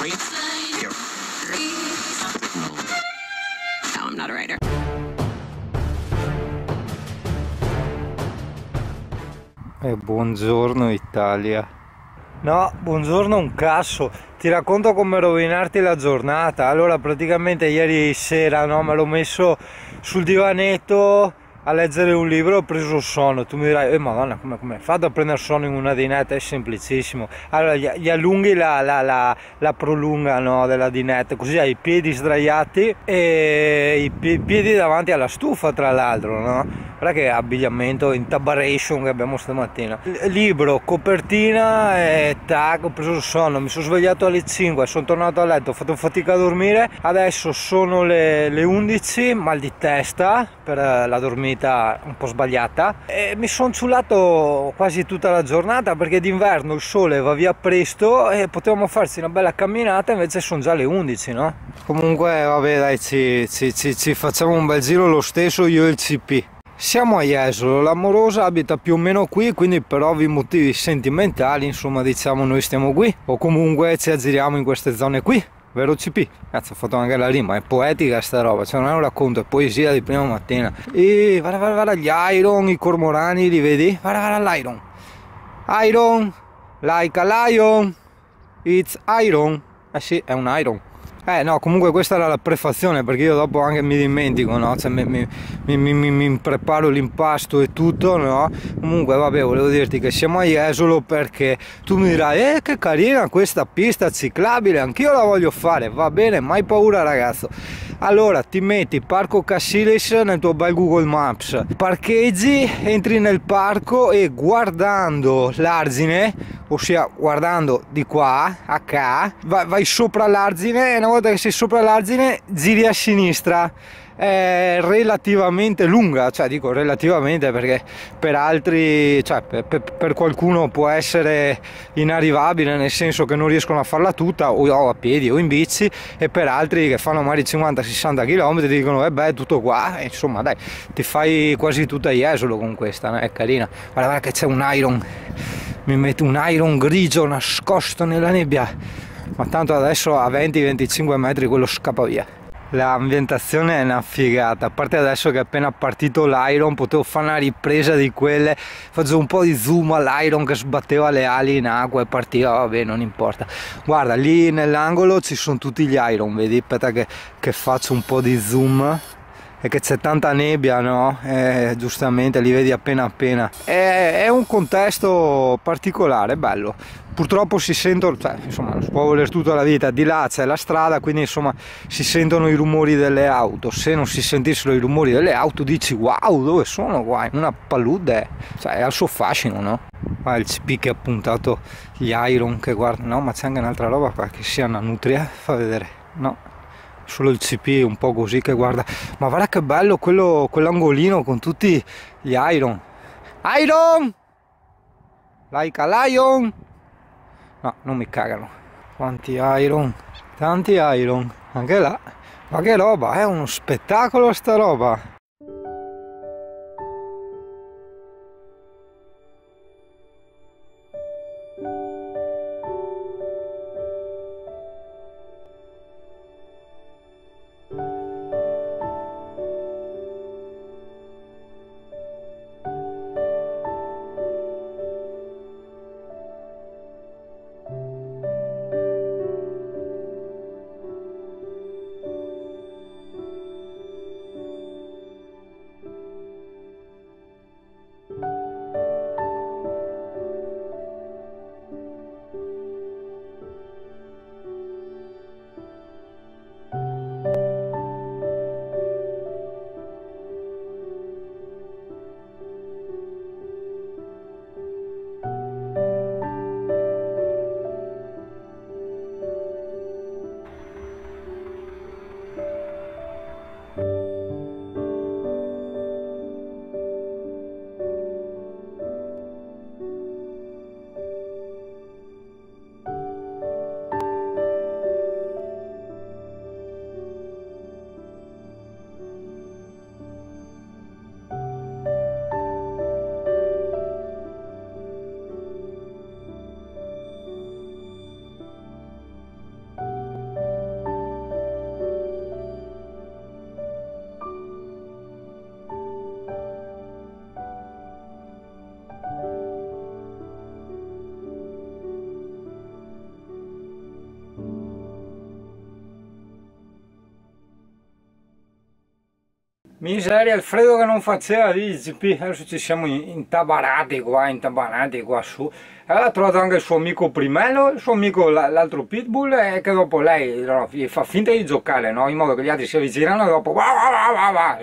No, I'm not a writer. Buongiorno Italia. No, buongiorno un cazzo. Ti racconto come rovinarti la giornata. Allora, praticamente ieri sera, no, me l'ho messo sul divanetto a leggere un libro, ho preso sonno. Tu mi dirai, madonna, come fate a prendere sonno in una dinetta? È semplicissimo. Allora, gli allunghi la prolunga, no, della dinetta, così hai i piedi sdraiati e i piedi davanti alla stufa, tra l'altro, no? Guarda che abbigliamento in tabaration che abbiamo stamattina. Libro, copertina e tac, ho preso il sonno, mi sono svegliato alle 5, sono tornato a letto, ho fatto fatica a dormire, adesso sono le 11, mal di testa per la dormita un po' sbagliata e mi sono ciullato quasi tutta la giornata perché d'inverno il sole va via presto e potevamo farci una bella camminata, invece sono già le 11, no? Comunque vabbè dai, ci facciamo un bel giro lo stesso io e il CP. Siamo a Jesolo, l'amorosa abita più o meno qui, quindi per ovvi motivi sentimentali, insomma, diciamo noi stiamo qui, o comunque ci aggiriamo in queste zone qui, vero CP? Cazzo, ho fatto anche la rima, è poetica sta roba, cioè non è un racconto, è poesia di prima mattina. E guarda gli Iron, i cormorani, li vedi? Guarda l'Iron. Iron, like a lion, it's Iron. Eh sì, è un Iron. No, comunque questa era la prefazione perché io dopo anche mi dimentico, no? Cioè mi preparo l'impasto e tutto, no? Comunque vabbè, volevo dirti che siamo a Jesolo perché tu mi dirai che carina questa pista ciclabile, anch'io la voglio fare, va bene, mai paura ragazzo. Allora ti metti Parco Cassilis nel tuo bel Google Maps, parcheggi, entri nel parco e guardando l'argine, ossia guardando di qua a qua, vai sopra l'argine e una volta che sei sopra l'argine giri a sinistra. È relativamente lunga, cioè dico relativamente perché per altri, cioè per qualcuno può essere inarrivabile, nel senso che non riescono a farla tutta o a piedi o in bici, e per altri che fanno magari 50-60 km dicono beh, tutto qua, e insomma dai, ti fai quasi tutta Jesolo con questa, no? È carina. Guarda che c'è un Iron, mi mette un Iron grigio nascosto nella nebbia, ma tanto adesso a 20-25 metri quello scappa via. L'ambientazione è una figata, a parte adesso che è appena partito l'Iron potevo fare una ripresa di quelle, facevo un po' di zoom all'Iron che sbatteva le ali in acqua e partiva, vabbè non importa. Guarda lì nell'angolo ci sono tutti gli Iron, vedi? Aspetta che faccio un po' di zoom, e che c'è tanta nebbia, no? Giustamente li vedi appena appena. È un contesto particolare, bello. Purtroppo si sentono, cioè insomma non si può voler tutta la vita, di là c'è la strada, quindi insomma si sentono i rumori delle auto. Se non si sentissero i rumori delle auto dici wow, dove sono qua? In una palude, cioè è al suo fascino, no? Ah, il CP che ha puntato gli Iron, che guarda, no, ma c'è anche un'altra roba qua, che sia una nutria, fa vedere, no? Solo il CP un po' così che guarda, ma guarda che bello quell'angolino con tutti gli Iron. Iron! Like a lion! No, non mi cagano. Quanti Iron, tanti Iron, anche là. Ma che roba, è uno spettacolo sta roba. Miseria, il freddo che non faceva lì, adesso ci siamo intabarati qua su. Allora ha trovato anche il suo amico Primello, il suo amico l'altro Pitbull, e che dopo lei no, fa finta di giocare, no? In modo che gli altri si avvicinano e dopo va.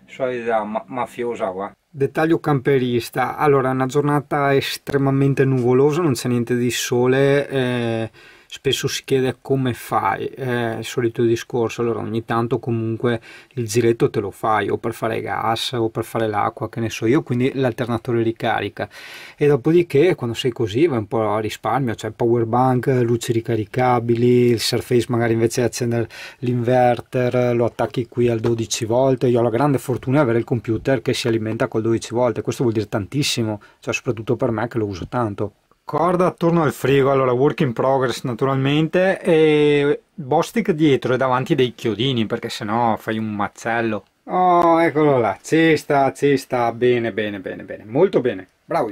Solita mafiosa qua. Dettaglio camperista, allora una giornata estremamente nuvolosa, non c'è niente di sole, spesso si chiede come fai, il solito discorso, allora ogni tanto comunque il giretto te lo fai o per fare gas o per fare l'acqua, che ne so io, quindi l'alternatore ricarica, e dopodiché quando sei così vai un po' a risparmio, cioè power bank, luci ricaricabili, il Surface magari invece di accendere l'inverter lo attacchi qui al 12 volt. Io ho la grande fortuna di avere il computer che si alimenta col 12 volt, questo vuol dire tantissimo, cioè soprattutto per me che lo uso tanto. Corda attorno al frigo, allora work in progress naturalmente, e Bostik dietro e davanti dei chiodini perché sennò fai un macello. Oh, eccolo là, ci sta, bene, molto bene, bravo.